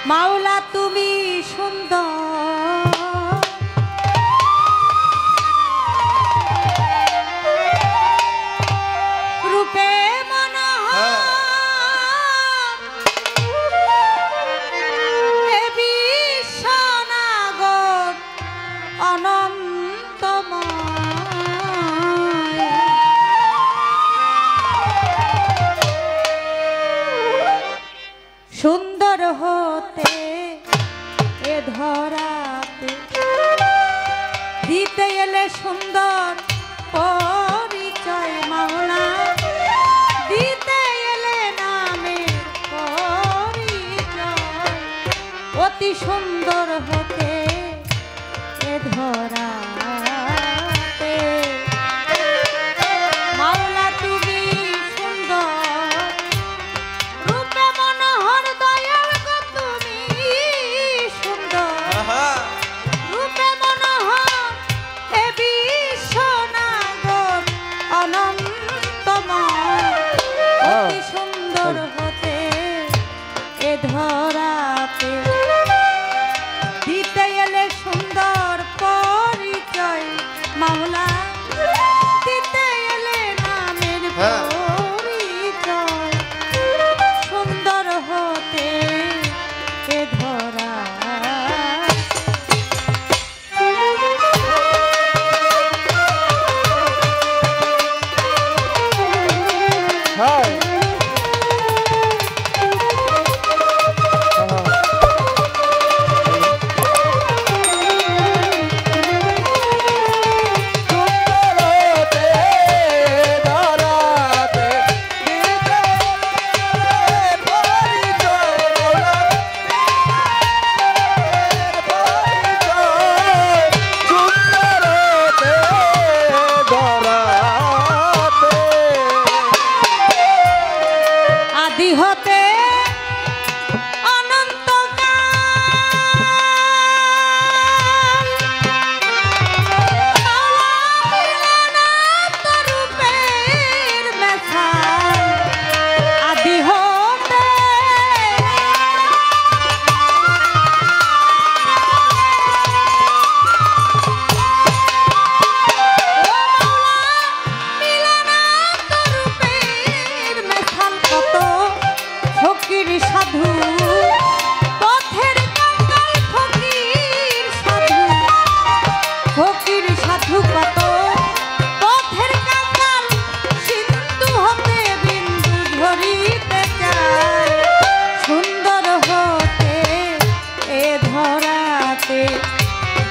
মাওলা তুমি সুন্দর রূপে মনোহর হে বিশ্বনাগর অনন্তময় সুন্দর হতে এ ধরাতে দিতে এলে সুন্দর পরিচয় মাওলা দিতে এলে নামে পরিচয় অতি সুন্দর হতে এ ধরাতে মাওলা তুমি সুন্দর রূপে মনোহর দয়াল গো তুমি সুন্দর রূপে মনোহর হে বিশ্বনাগর অনন্তময় অতি সুন্দর হতে এ ধরাতে দিতে এলে সুন্দর পরিচয় মাওলা দিতে এলে নামের পরিচয় সুন্দর হতে এ ধরা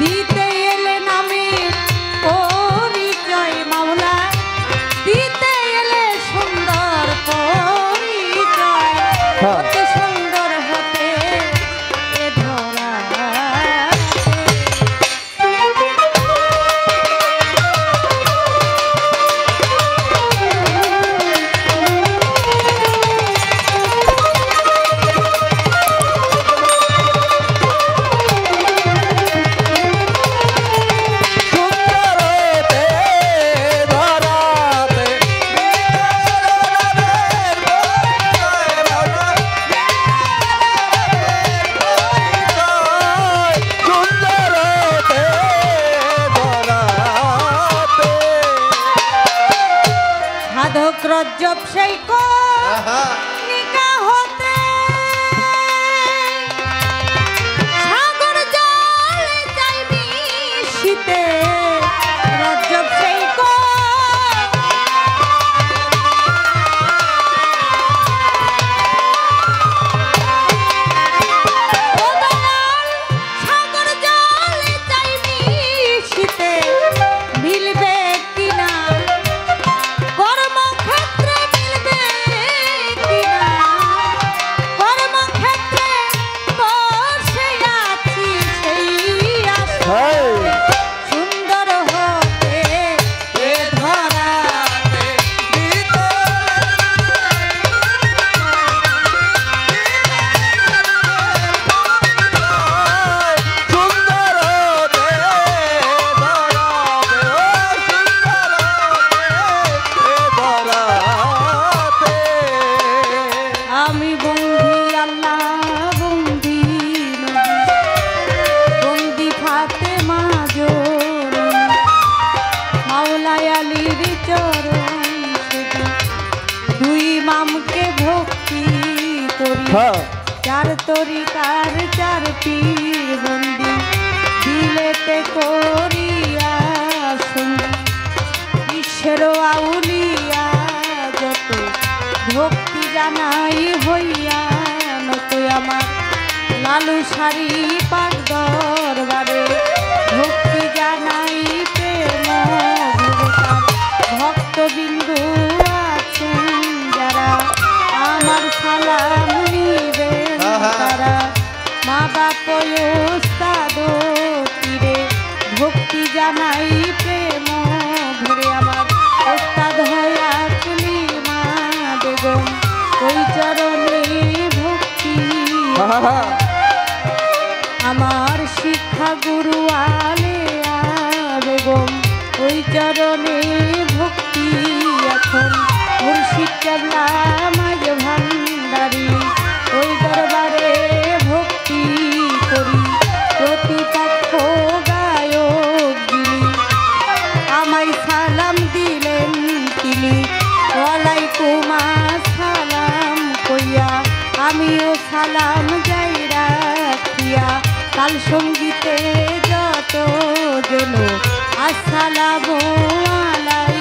দিতে এলে নামের পরিচয় মাওলা দিতে এলে সুন্দর পরিচয় অতি সুন্দর হতে এ ধরা রজ্জব সেই নিকা হতে সাগর জল চাইবি শীতে রজ্জব সেই সাগর জল চাইবি শীতে মিলবে কিনা কর্মক্ষেত্রে মিলবে হ্যাঁ চার তরিকার চার পীর বন্দি দিলেতে করিয়া সঙ্গী বিশ্বের আউলিয়া যত ভক্তি জানাই হইয়া নত আমার লালু সারি পাক দরবারে ভক্তি জানাই প্রেম ভক্তবিন্দু আছেন যারা আমার সালাম নিবেন তারা মা বাপ ওস্তাদ পীরে ভক্তি জানাই প্রেম ভরে আমার ওস্তাদ হয়া কুলিমা বেগম ওই চরণে ভক্তি আমার শিক্ষা গুরু আলেয়া বেগম ওই চরণে ভক্তি এখন মুর্শিদ কেবলা মাঝ ভান্ডারি ওই দরবারে ভক্তি করি প্রতিপক্ষ গায়ক যিনি আমায় সালাম দিলেন তিনি ওয়ালাইকুম আসসালাম কইয়া আমিও সালাম যাই রাখিয়া কাল সঙ্গীতে যত জন আসসালামু আলাইকুম